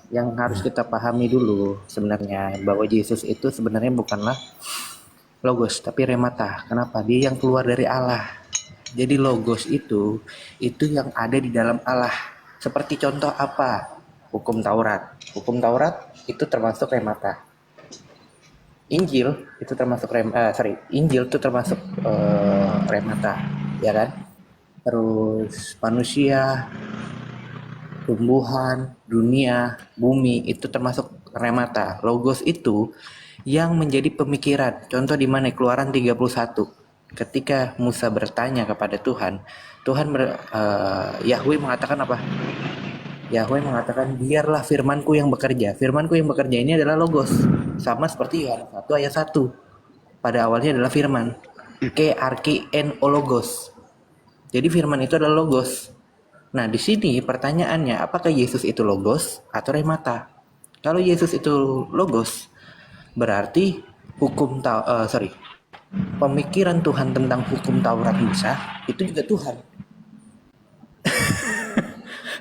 yang harus kita pahami dulu sebenarnya bahwa Yesus itu sebenarnya bukanlah logos tapi remata. Kenapa? Dia yang keluar dari Allah. Jadi logos itu yang ada di dalam Allah. Seperti contoh apa? Hukum Taurat. Hukum Taurat itu termasuk remata. Injil itu termasuk Injil itu termasuk remata, ya kan? Terus manusia, tumbuhan, dunia, bumi itu termasuk remata. Logos itu yang menjadi pemikiran. Contoh di mana? Keluaran 31. Ketika Musa bertanya kepada Tuhan, Yahweh mengatakan apa? Yahweh mengatakan, biarlah firmanku yang bekerja. Firmanku yang bekerja ini adalah logos. Sama seperti Yohanes 1 ayat 1. Pada awalnya adalah firman. Ke arki en ologos. Jadi firman itu adalah logos. Nah, di sini pertanyaannya, apakah Yesus itu logos atau remata? Kalau Yesus itu logos, berarti pemikiran Tuhan tentang hukum Taurat Musa itu juga Tuhan.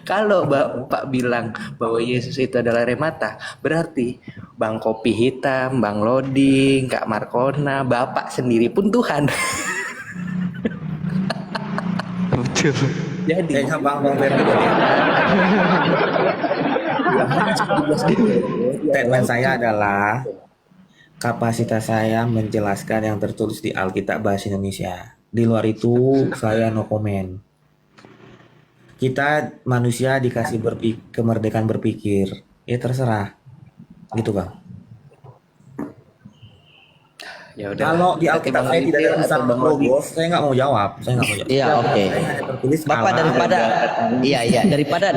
Kalau Bapak bilang bahwa Yesus itu adalah remata, berarti Bang Kopi Hitam, Bang Loding, Kak Markona, Bapak sendiri pun Tuhan. Betul. Jadi Kayaknya Bang Ferdi. Statement saya adalah kapasitas saya menjelaskan yang tertulis di Alkitab Bahasa Indonesia. Di luar itu saya no comment. Kita manusia dikasih kemerdekaan berpikir. Ya terserah. Gitu Bang. ya udah. Kalau di Alkitab saya tidak ada tulisan logos, saya nggak mau jawab. Saya nggak mau jawab. Iya, oke. Saya hanya tertulis Bapak Allah. daripada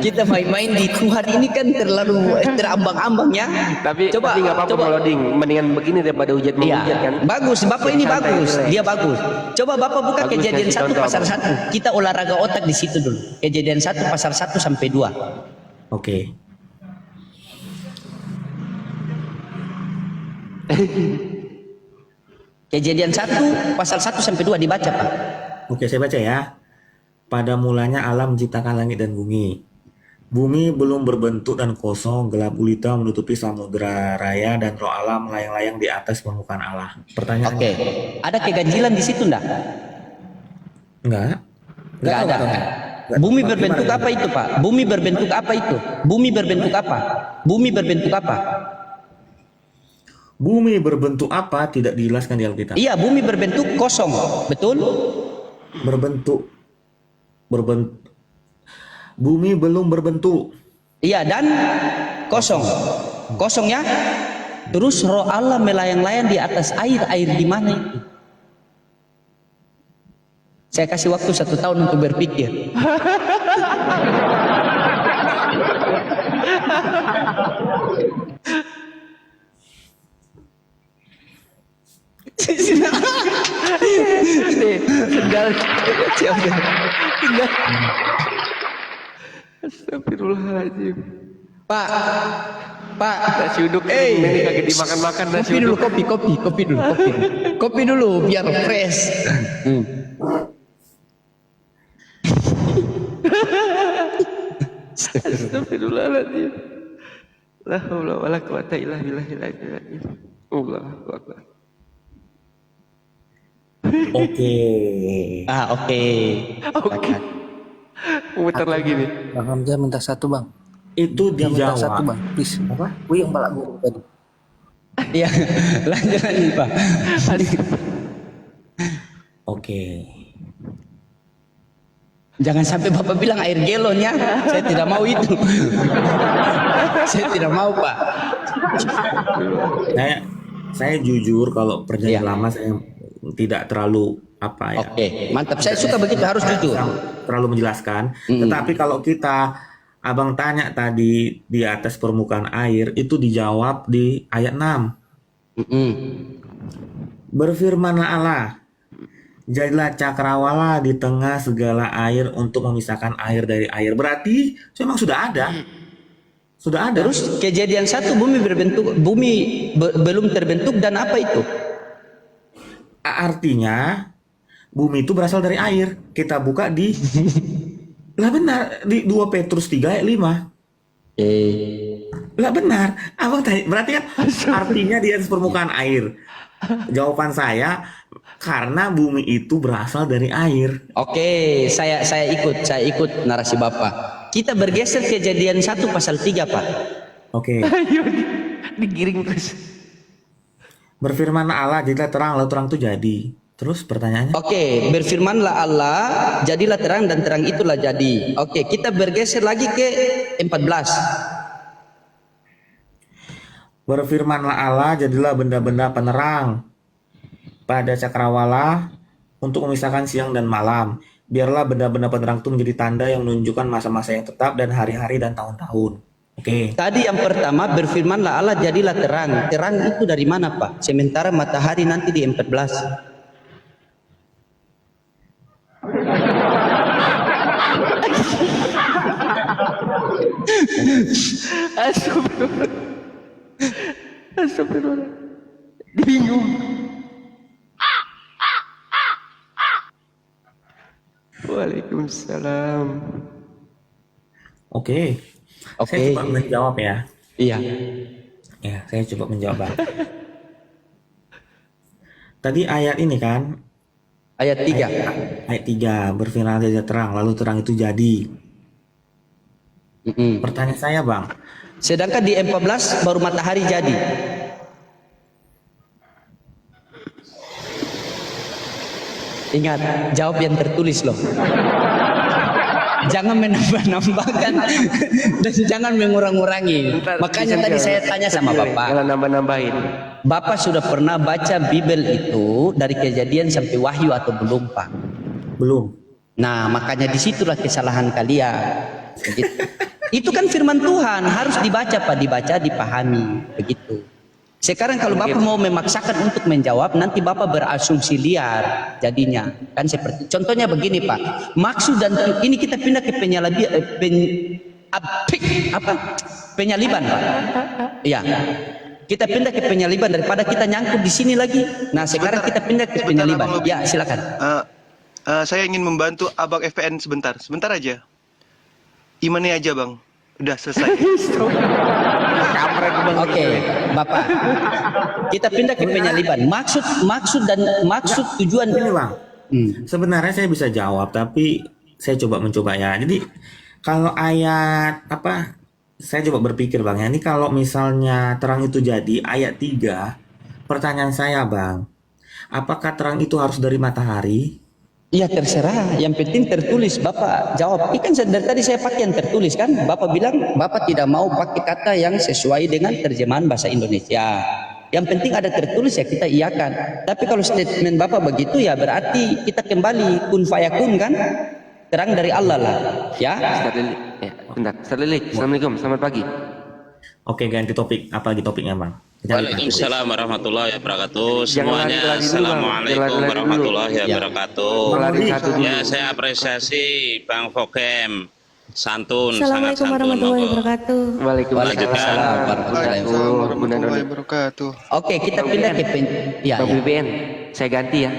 kita main-main di Tuhan ini kan terlalu terambang-ambang ya. Tapi nggak apa-apa Bang Loding, mendingan begini daripada hujat menghujat Iya, kan. bagus. Bapak ini bagus, dia bagus. Coba Bapak buka Bagus, Kejadian kasih 1 contoh, pasal Bang. 1. Kita olahraga otak di situ dulu. Kejadian 1 pasal 1 sampai 2. Oke. Kejadian 1 pasal 1 sampai 2 dibaca, Pak. Oke, saya baca ya. Pada mulanya Allah menciptakan langit dan bumi. Bumi belum berbentuk dan kosong, gelap gulita menutupi samudera raya dan roh Allah melayang-layang di atas permukaan Allah. Pertanyaannya? Oke. Ada keganjilan di situ enggak? Enggak. Enggak ada. Bumi berbentuk apa itu, Pak? Bumi berbentuk apa itu? Bumi berbentuk apa? Bumi berbentuk apa? Bumi berbentuk apa tidak dijelaskan di Alkitab. Iya, bumi berbentuk kosong. Betul? Berbentuk. Bumi belum berbentuk. Iya, dan kosong. Kosongnya terus roh Allah melayang-layang di atas air. Air di mana itu? Saya kasih waktu 1 tahun untuk berpikir. Tinggal. Astagfirullahaladzim. Pak, Nasi uduk ini kagak dimakan-makan nasi kopi dulu, uduk. kopi dulu, biar fresh. Astagfirullahaladzim. La haula wala quwata illa billahil aliyyil azim. Allahu akbar. Oke. Oke. Oke. Muter lagi nih. Bang Hamzah minta satu Bang. Itu Minta satu dijawab. Bang, please. Apa? Wih yang balak guru tadi. Iya, lanjut lagi, Pak. Oke. Jangan sampai Bapak bilang air galon ya. Saya tidak mau itu. Saya tidak mau, Pak. Saya jujur kalau perjanjian Iya. lama saya tidak terlalu apa ya. Oke, mantap. Saya suka begitu, harus jujur. Terlalu menjelaskan. Tetapi kalau kita Abang tanya tadi di atas permukaan air itu dijawab di ayat 6. Berfirmanlah Allah, jadilah cakrawala di tengah segala air untuk memisahkan air dari air. Berarti memang sudah ada. Sudah ada. Terus Kejadian 1 belum terbentuk dan apa itu? Artinya bumi itu berasal dari air. Kita buka di lah benar di 2 Petrus 3 ayat 5. Nggak benar. Abang tanya, berarti kan artinya di atas permukaan air. Jawaban saya, karena bumi itu berasal dari air. Oke, saya ikut narasi Bapak. Kita bergeser kejadian 1 pasal 3, Pak. Oke. Ayo, digiring terus. Berfirmanlah Allah, jadilah terang, lalu terang itu jadi. Terus pertanyaannya? Oke, berfirmanlah Allah, jadilah terang dan terang itulah jadi. Oke, kita bergeser lagi ke 14. Berfirmanlah Allah, jadilah benda-benda penerang pada cakrawala untuk memisahkan siang dan malam. Biarlah benda-benda penerang itu menjadi tanda yang menunjukkan masa-masa yang tetap dan hari-hari dan tahun-tahun. Oke. Tadi yang pertama berfirmanlah Allah jadilah terang. Terang itu dari mana, Pak? Sementara matahari nanti di 14. Astagfirullah. Astagfirullah. Bingung. Waalaikumsalam. Oke. Oke. Saya coba menjawab ya. Iya. Ya, saya coba menjawab, Bang. Tadi ayat ini kan, Ayat 3. ayat 3, berfirman saja terang, lalu terang itu jadi. Pertanyaan saya, Bang, Sedangkan di 14 baru matahari jadi. Ingat, jawab yang tertulis loh. Jangan menambah-nambahkan dan jangan mengurang-urangi. Makanya tadi saya tanya sama Bapak. Jangan nambah-nambahin. Bapak sudah pernah baca Bible itu dari Kejadian sampai Wahyu atau belum, Pak? belum. Nah, makanya disitulah kesalahan kalian. Begitu. Itu kan firman Tuhan, harus dibaca, Pak, dibaca, dipahami, begitu. Sekarang kalau Bapak mau memaksakan untuk menjawab, nanti Bapak berasumsi liar jadinya. Kan seperti contohnya begini, Pak. Maksud dan ini kita pindah ke penyaliban, Pak. Iya. Kita pindah ke penyaliban daripada kita nyangkut di sini lagi. Nah, sekarang kita pindah ke penyaliban. Ya, silakan. Saya ingin membantu Abang FPN sebentar aja. Imannya aja, Bang. Udah selesai. Oke, Bapak. Kita pindah ke penyaliban. Maksud tujuan. Ini, Bang. Sebenarnya saya bisa jawab, tapi saya mencoba ya. Jadi kalau ayat apa? Saya coba berpikir, Bang. Ya, ini kalau misalnya terang itu jadi ayat 3, pertanyaan saya, Bang, apakah terang itu harus dari matahari? Iya, terserah. Yang penting tertulis. Bapak jawab. Ikan dari tadi saya pakai yang tertulis kan. Bapak bilang Bapak tidak mau pakai kata yang sesuai dengan terjemahan bahasa Indonesia. Yang penting ada tertulis ya kita iyakan. Tapi kalau statement Bapak begitu ya berarti kita kembali kun fayakun kan. Terang dari Allah lah. Ya. Ustaz Lilik. Ya, bentar. Ustaz Lilik. Assalamualaikum. Selamat pagi. Oke, ganti topik. Apa lagi topiknya, Bang? Waalaikumsalam warahmatullahi wabarakatuh. Jangan Semuanya lari-lari dulu, Bang. Jangan assalamualaikum lari-lari warahmatullahi dulu. wabarakatuh. Lari satu dulu. Ya, saya apresiasi Bang Fokem, santun, sangat Assalamualaikum santun. warahmatullahi Monggo. wabarakatuh. Waalaikumsalam warahmatullahi warahmatullahi wabarakatuh. Oke, kita pindah ke ya, Bang ya. BBN. Saya ganti ya.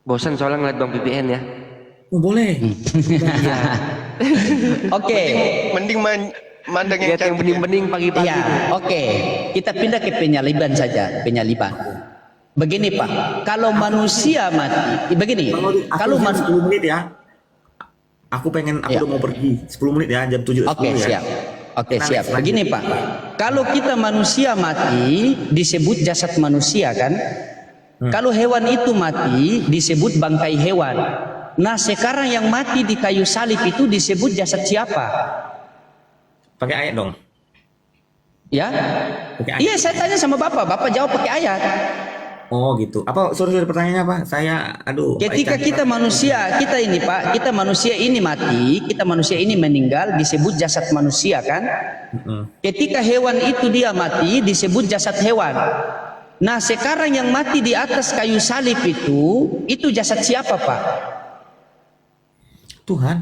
Bosan soalnya ngeliat Bang BBN ya. Oh, boleh. Oke. Mending mandang yang Lihat yang cantik. bening-bening pagi-pagi. Iya, oke. Kita pindah ke penyaliban saja, penyaliban. Begini, Pak. Kalau manusia mati, begini. Kalau 10 menit ya. Aku Ya. udah mau pergi. 10 menit ya, jam 7. Oke, 10 ya. siap. Oke, siap. Begini, Pak. Kalau kita manusia mati disebut jasad manusia kan? Kalau hewan itu mati disebut bangkai hewan. Nah, sekarang yang mati di kayu salib itu disebut jasad siapa? Pakai ayat dong. Ya? Pakai ayat. Iya, saya tanya sama Bapak. Bapak jawab pakai ayat. Oh, gitu. Apa sorry pertanyaannya, Pak? Saya Ketika baik, kita manusia, kita ini Pak, kita manusia ini mati, kita manusia ini meninggal disebut jasad manusia kan? Ketika hewan itu dia mati disebut jasad hewan. Nah, sekarang yang mati di atas kayu salib itu jasad siapa, Pak? Tuhan.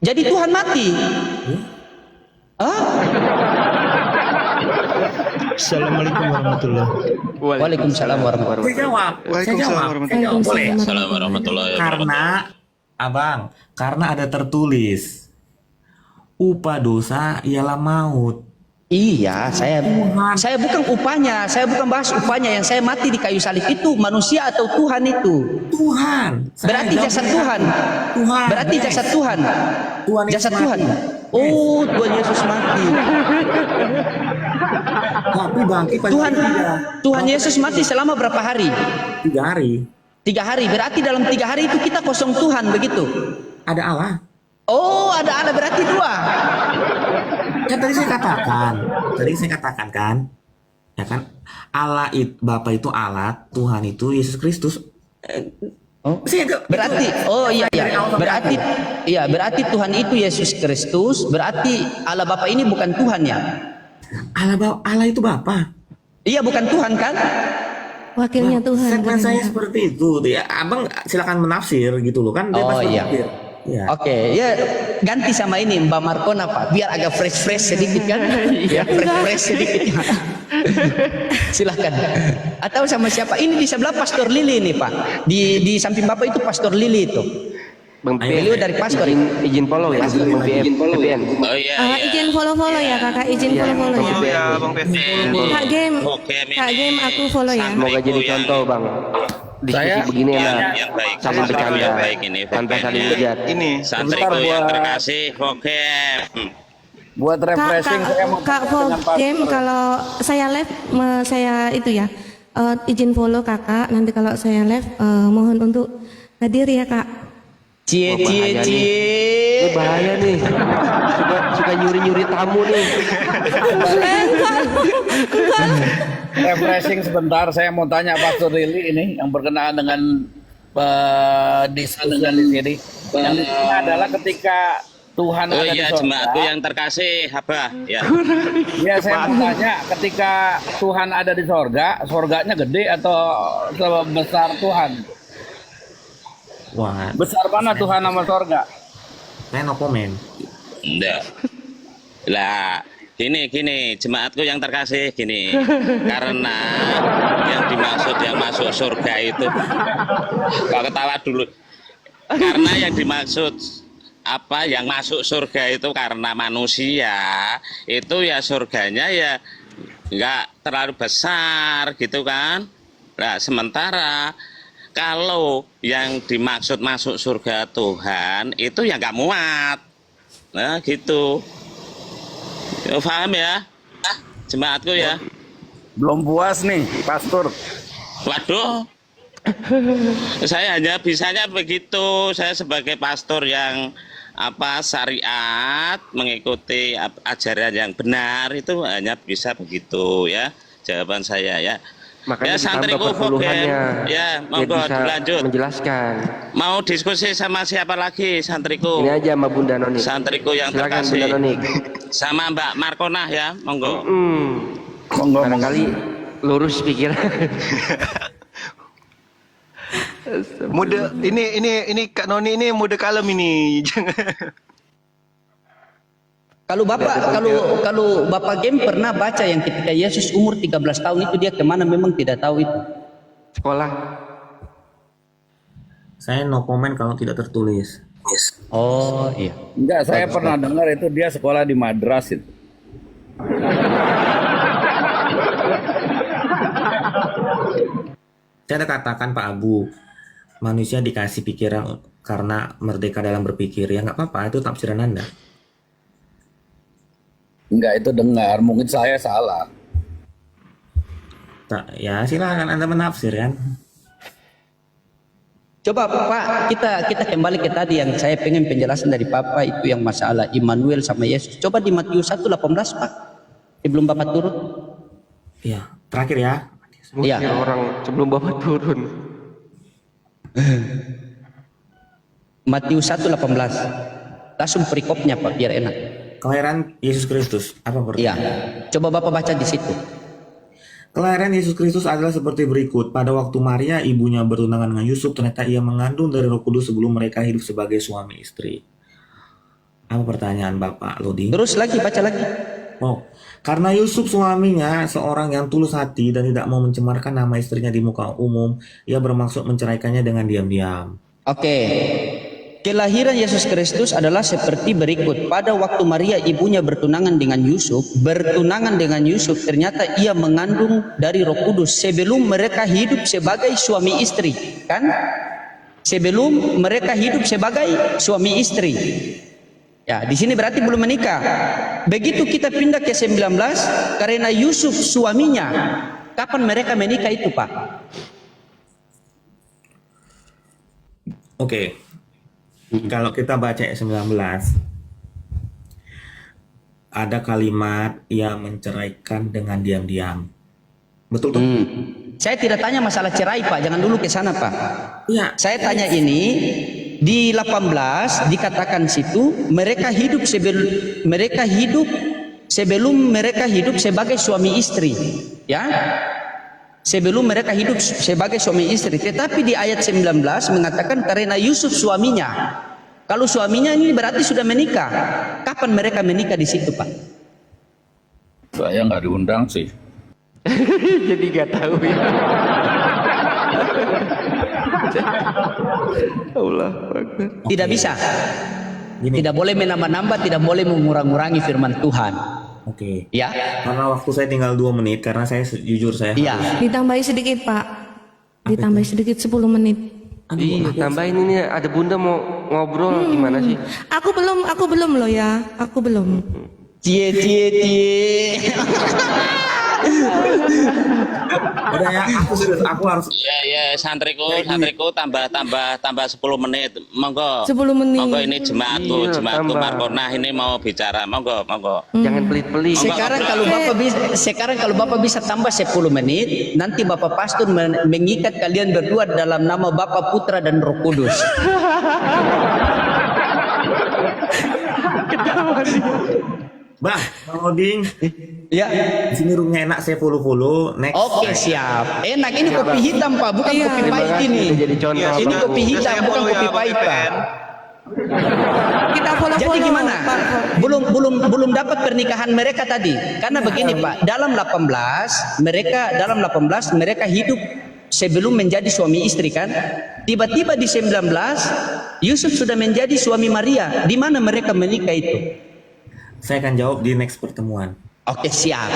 Jadi Tuhan mati. Hah? Assalamualaikum warahmatullahi Waalaikumsalam warahmatullahi Saya jawab. Waalaikumsalam Saya jawab. Boleh. Assalamualaikum warahmatullahi wabarakatuh. Karena ada tertulis upah dosa ialah maut. Iya, saya bukan upahnya, saya bukan bahas upahnya. Yang saya mati di kayu salib itu manusia atau Tuhan itu? Tuhan. Berarti Saya jasad jawab Tuhan. Tuhan. Berarti Yes. jasad Tuhan. Tuhan Yesus Jasad mati. Tuhan. Oh, Tuhan Yesus mati. Tapi bangkit pada Tuhan hari ketiga. Tuhan Yesus mati selama berapa hari? 3 hari. 3 hari. Berarti dalam 3 hari itu kita kosong Tuhan begitu. Ada Allah. Oh, ada Allah berarti 2. Kan tadi saya katakan kan, ya kan, Allah itu Bapa itu Allah, Tuhan itu Yesus Kristus. Oh, berarti berarti Tuhan itu Yesus Kristus, berarti Allah Bapa ini bukan Tuhan ya? Allah itu Bapa. Iya, bukan Tuhan kan? Wakilnya Tuhan. Segmen saya seperti itu, ya. Abang silakan menafsir gitu loh kan. Oh iya. Ya. Oke, ya ganti sama ini Mbak Markona Pak, biar agak fresh sedikit kan? Ya, fresh sedikit. Silakan. Atau sama siapa? Ini di sebelah Pastor Lili nih Pak. Di samping Bapak itu Pastor Lili itu. Bang Beliau dari pastor. izin follow ya, Bang PN. Oh iya, Izin follow ya kakak, izin follow ya. Oh ya, Bang PN. Kak game, Oke, Kak game aku follow ya. Semoga jadi contoh Bang. Diskusi begini enak, yang baik. saling bercanda, Yang baik ini, tanpa saling Fokem. bejat. Ini Santriku yang terkasih, Fokem. Buat refreshing saya mau Kak game kalau saya live saya itu ya izin follow kakak. Nanti kalau saya live mohon untuk hadir ya kak. Cie. Ini bahaya nih, suka nyuri tamu nih. refreshing sebentar. Saya mau tanya Pastor Lili ini yang berkenaan dengan diskusi di sini. Yang di sini adalah ketika Tuhan Oh ada di iya, sorga. jemaatku yang terkasih, Abah. Ya. Ya, saya mau tanya, ketika Tuhan ada di sorga, sorganya gede atau sebesar Tuhan? Wah, Besar mana Tuhan sama sorga? saya no comment. Enggak. Lah, gini, jemaatku yang terkasih gini. Karena yang dimaksud yang masuk surga itu, kau ketawa dulu. Karena yang dimaksud apa yang masuk surga itu karena manusia, itu ya surganya ya enggak terlalu besar gitu kan. Nah, sementara kalau yang dimaksud masuk surga Tuhan itu ya nggak muat, nah gitu. Paham ya, jemaatku ya? Belum puas nih, Pastor. Waduh, saya hanya bisanya begitu. Saya sebagai pastor yang syariat, mengikuti ajaran yang benar itu hanya bisa begitu ya. Jawaban saya ya. Makanya Ya, santriku ditambah perpuluhannya, ya, biar monggo bisa dilanjut. menjelaskan. Mau diskusi sama siapa lagi, santriku? Ini aja sama Bunda Nonik. Santriku yang Silakan terkasih. Bunda Nonik. Sama Mbak Markona ya, monggo. Monggo. Barangkali lurus pikiran. mode ini Kak Noni ini mode kalem ini. Jangan. Kalau Bapak game pernah baca yang ketika Yesus umur 13 tahun itu dia kemana, memang tidak tahu itu. Sekolah. Saya no comment kalau tidak tertulis. Oh iya. Enggak, saya pernah dengar itu dia sekolah di Madras itu. Saya ada katakan Pak Abu, manusia dikasih pikiran karena merdeka dalam berpikir. Ya nggak apa-apa, itu tafsiran Anda. Enggak, itu dengar. Mungkin saya salah. Ya silakan Anda menafsir kan. Coba Pak, kita kembali ke tadi yang saya pengen penjelasan dari Bapak itu yang masalah Immanuel sama Yesus. Coba di Matius 1:18 Pak, sebelum Bapak turun. Iya, terakhir ya. Iya. Orang sebelum Bapak turun. Matius 1:18. Langsung perikopnya Pak, biar enak. Kelahiran Yesus Kristus, apa Iya. berarti? Coba Bapak baca di situ. Kelahiran Yesus Kristus adalah seperti berikut. Pada waktu Maria, ibunya bertunangan dengan Yusuf, ternyata ia mengandung dari Roh Kudus sebelum mereka hidup sebagai suami istri. Apa pertanyaan Bapak Lodi? Terus lagi, baca lagi. Oh, karena Yusuf suaminya seorang yang tulus hati dan tidak mau mencemarkan nama istrinya di muka umum, ia bermaksud menceraikannya dengan diam-diam. Oke. Kelahiran Yesus Kristus adalah seperti berikut. Pada waktu Maria ibunya bertunangan dengan Yusuf, ternyata ia mengandung dari Roh Kudus sebelum mereka hidup sebagai suami istri, kan? Sebelum mereka hidup sebagai suami istri. Ya, di sini berarti belum menikah. Begitu kita pindah ke 19, karena Yusuf suaminya, kapan mereka menikah itu, Pak? Oke. Kalau kita baca ayat 19, ada kalimat yang menceraikan dengan diam-diam. Betul tuh? Saya tidak tanya masalah cerai, Pak. Jangan dulu ke sana, Pak. Iya. Saya tanya ini di 18 dikatakan situ mereka hidup sebelum mereka hidup sebagai suami istri, ya. Sebelum mereka hidup sebagai suami istri. Tetapi di ayat 19 mengatakan karena Yusuf suaminya. Kalau suaminya ini berarti sudah menikah. Kapan mereka menikah di situ, Pak? Saya nggak diundang sih. Jadi nggak tahu ya. Allah Akbar. Tidak bisa. Gini. Tidak boleh menambah-nambah, tidak boleh mengurang-urangi firman Tuhan. Oke. Ya. Karena waktu saya tinggal 2 menit, karena saya jujur saya Iya. Ditambahi sedikit, Pak. Ditambahi sedikit 10 menit. Iya, tambahin ini ada bunda mau ngobrol gimana sih? Aku belum loh ya. Aku belum. Cie. Udah ya, aku harus Ya santriku tambah 10 menit. Monggo. 10 menit. Monggo ini jemaatku Iya, tambah. Markonah ini mau bicara. Monggo. Jangan pelit-pelit. Sekarang kalau Bapak bisa tambah 10 menit, nanti Bapak pastor mengikat kalian berdua dalam nama Bapa, Putra dan Roh Kudus. Bang Oding. Ya. Di sini roomnya enak, saya follow next. Oke, siap. Enak, ini kopi hitam, Pak, bukan kopi Terima pahit kasih ini. udah jadi contoh. Ini kopi hitam, Saya bukan follow kopi ya, pahit, Bang Pak. FN. Kita follow-follow. Jadi gimana? Pak. Belum dapat pernikahan mereka tadi. Karena begini, Pak, dalam 18 mereka hidup sebelum menjadi suami istri, kan? Tiba-tiba di 19 Yusuf sudah menjadi suami Maria. Di mana mereka menikah itu? Saya akan jawab di next pertemuan. Oke, siap.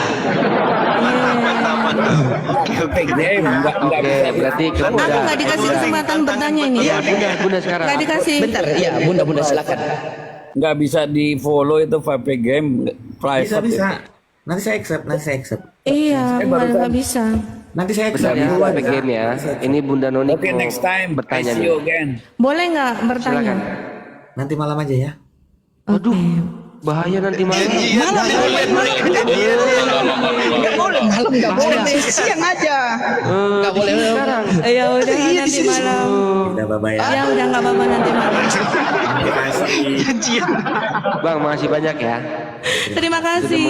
Oke, berarti ke Aku bunda. nggak dikasih kesempatan bertanya ini. Ya, bunda sekarang. Nggak dikasih. Bentar, ya, Bunda silakan. Nggak bisa di follow itu VP game private. Bisa. Nanti saya accept. Iya, nggak bisa. Nanti saya Bentar accept. ya, Duluan. sampai game ya. Ini bunda Noni Oke, mau next time. bertanya I see nih. you again. Boleh nggak bertanya? Silakan. Nanti malam aja ya. Aduh. Bahaya nanti malam. Malam nggak boleh. Siang aja. Nggak boleh. Sekarang. Ya udah nanti malam. Udah bye-bye ya. Ya udah nggak apa-apa nanti malam. Terima kasih. Bang, makasih banyak ya. Terima kasih.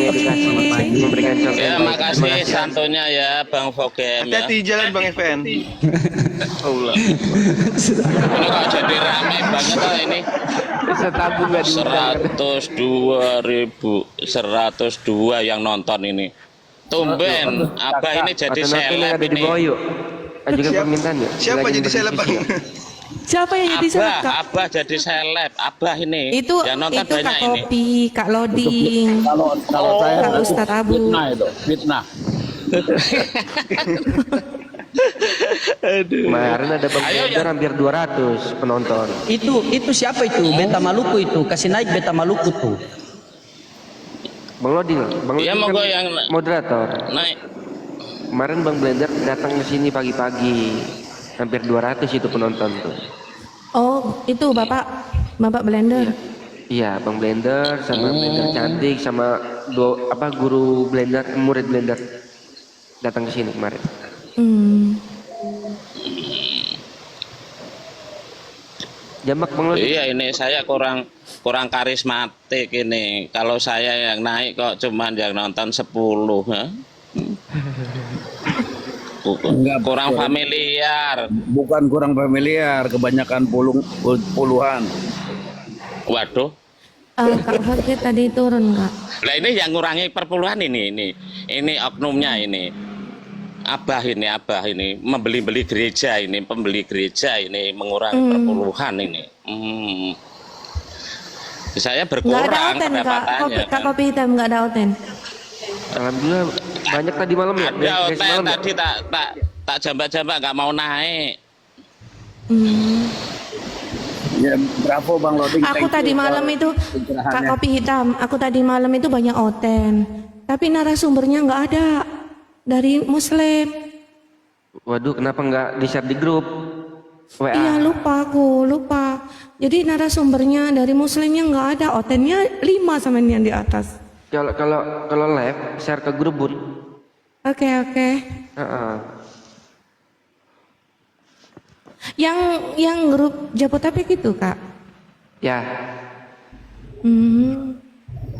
Memberikan contoh. Ya, yang baik. makasih Terima kasih. santunya ya Bang Fogem ya. Hati-hati di jalan Bang FN. Allah. Ini kok jadi rame banget oh ini. Setabung nggak diundang. 102 yang nonton ini. Tumben, Abah ini jadi Atau nanti seleb ada di ini. bawah yuk. Ajukan permintaan yuk. Siapa Lagi jadi seleb Bang? berdiskusi. Siapa yang jadi seleb, Kak? Abah jadi seleb. Abah ini. Itu yang nonton Kak banyak ini. Kopi, Kak Loding, Kalau saya Kak Ustadz Abu. fitnah itu, fitnah. Kemarin ada Bang Ayo, Blender hampir 200 penonton. Itu siapa itu? Beta Maluku itu. Kasih naik Beta Maluku tuh. Bang Loding, Bang Iya, Loding monggo kan yang moderator. naik. Kemarin Bang Blender datang ke sini pagi-pagi. Hampir 200 itu penonton tuh. Oh, itu Bapak Blender. Iya, Bang Blender sama Blender cantik sama guru Blender, murid Blender datang ke sini kemarin. Jambak Bang Loding. Iya, ini saya kurang karismatik ini. Kalau saya yang naik kok cuman yang nonton 10, ha? Kurang familiar. Bukan kurang familiar, kebanyakan puluhan. Waduh. Kak Fakir tadi turun, Kak. Lah ini yang ngurangi perpuluhan ini oknumnya ini. Abah ini membeli-beli gereja ini, pembeli gereja ini mengurangi perpuluhan ini. Saya Nggak ada berkurang oten kak, pendapatannya. kak kopi hitam nggak ada oten. Alhamdulillah banyak tadi malam ya. Ada Dari oten semalam ya? tadi tak jambak-jambak nggak mau naik. Ya, bravo Bang Loding. Aku Thank tadi you malam for itu pencerahannya. kak kopi hitam. Aku tadi malam itu banyak oten, tapi narasumbernya nggak ada dari Muslim. Waduh, kenapa nggak di-share di grup WA? Iya lupa. Jadi narasumbernya dari Muslimnya nggak ada, otennya 5 sama yang di atas. Kalau live share ke grup Bun. Oke. Heeh. Yang grup Jabodetabek itu kak. Ya,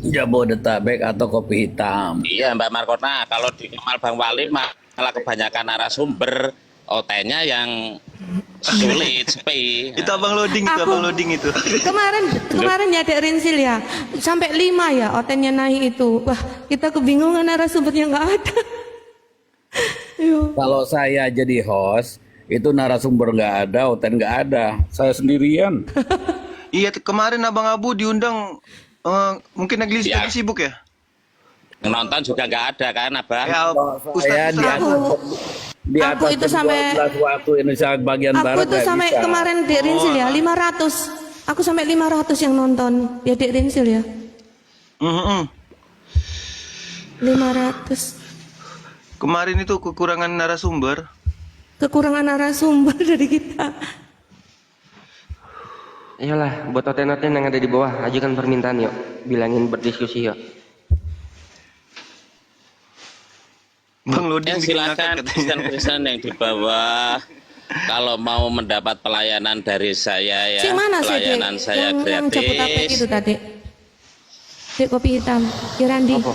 Jabodetabek atau kopi hitam. Iya Mbak Markona, kalau di Kemal Bang Wali malah kebanyakan narasumber OT-nya yang sulit sepi. Itu abang loading itu. Kemarin ya Dek Rinsil ya, sampai 5 ya otennya naik itu. Wah kita kebingungan narasumbernya nggak ada. Yo. Kalau saya jadi host, itu narasumber nggak ada, oten nggak ada. Saya sendirian. Iya, kemarin Abang Abu diundang, mungkin lagi Ya. sibuk ya? Nonton juga nggak ada kan Abang? Ya, Saya di Ustaz. atas di Aku atas itu sampai- 12 waktu Indonesia bagian Aku barat tuh nggak sampai bisa. kemarin Dek Rinsil ya 500. Aku sampai 500 yang nonton ya Dek Rinsil ya. 500. Kemarin itu kekurangan narasumber. Kekurangan narasumber dari kita. iyalah buat oten-oten yang ada di bawah, ajukan permintaan yuk, bilangin berdiskusi yuk. Bang loading Ya bikin ngakak silakan katanya. Kristen-Kristen yang di bawah kalau mau mendapat pelayanan dari saya ya, Si mana sih Dek? pelayanan saya Yang Jabodetabek gratis. itu tadi. Dek kopi hitam. Kirandi. Apa?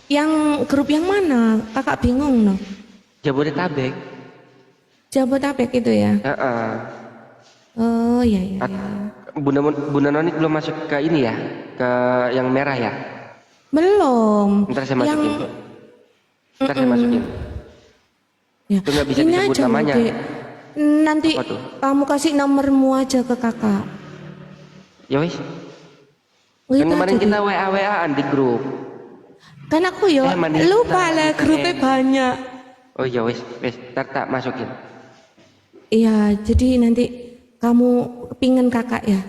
Yang grup yang mana? Kakak bingung no. Jabodetabek. Jabodetabek itu ya. Heeh. Oh iya. Bunda Noni belum masuk ke ini ya, ke yang merah ya. Belum. Ntar saya masukin. Ntar saya masukin. Ya. Itu nggak bisa Ini disebut aja, namanya. Dek. Nanti Apa tuh? kamu kasih nomormu aja ke kakak. Ya wis. Oh, Kan itu kemarin aja, kita Dek. WA-WAan di grup. Kan aku yo Manita, lupa lah grupnya eh. banyak. Oh ya wis, ntar tak masukin. Iya, jadi nanti kamu pingin kakak ya.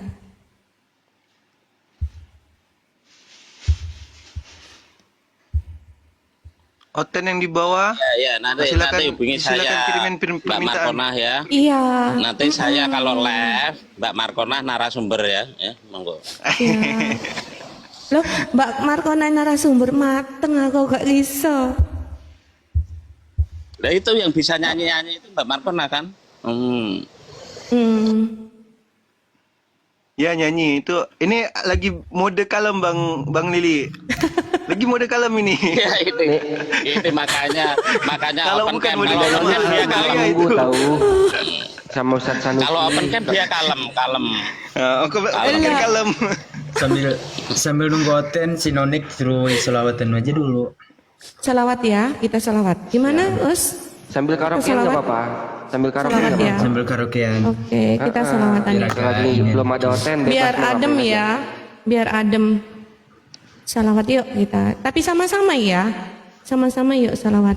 Oten yang di bawah. Ya, nanti hubungi saya kirimin Mbak permintaan. Markona ya. Iya. Nanti saya kalau live Mbak Markona narasumber ya, monggo. Iya. Loh, Mbak Markona narasumber mateng aku gak bisa. Nah itu yang bisa nyanyi-nyanyi itu Mbak Markona kan? Ya nyanyi itu. Ini lagi mode kalem Bang Lili. Lagi mode kalem ini. Ya itu makanya Kalau open bukan cam mode kalau kalem, open cam dia bahaya kalem. itu. Tunggu tahu. Sama Ustaz Sanusi. Kalau open cam dia kalem. Aku kalem. Sambil nunggu oten si Nonik suruh selawatan aja dulu. Salawat ya, kita salawat. Gimana, Us? Sambil karaoke nggak Salawat. apa-apa. Sambil karaoke Salawat nggak ya. apa-apa. Sambil karaokean. Oke, kita salawatan ya. Lagi belum ada oten. bebas Biar mau adem ngapain aja. ya. Biar adem. Salawat yuk kita. Tapi sama-sama ya. Sama-sama yuk salawat.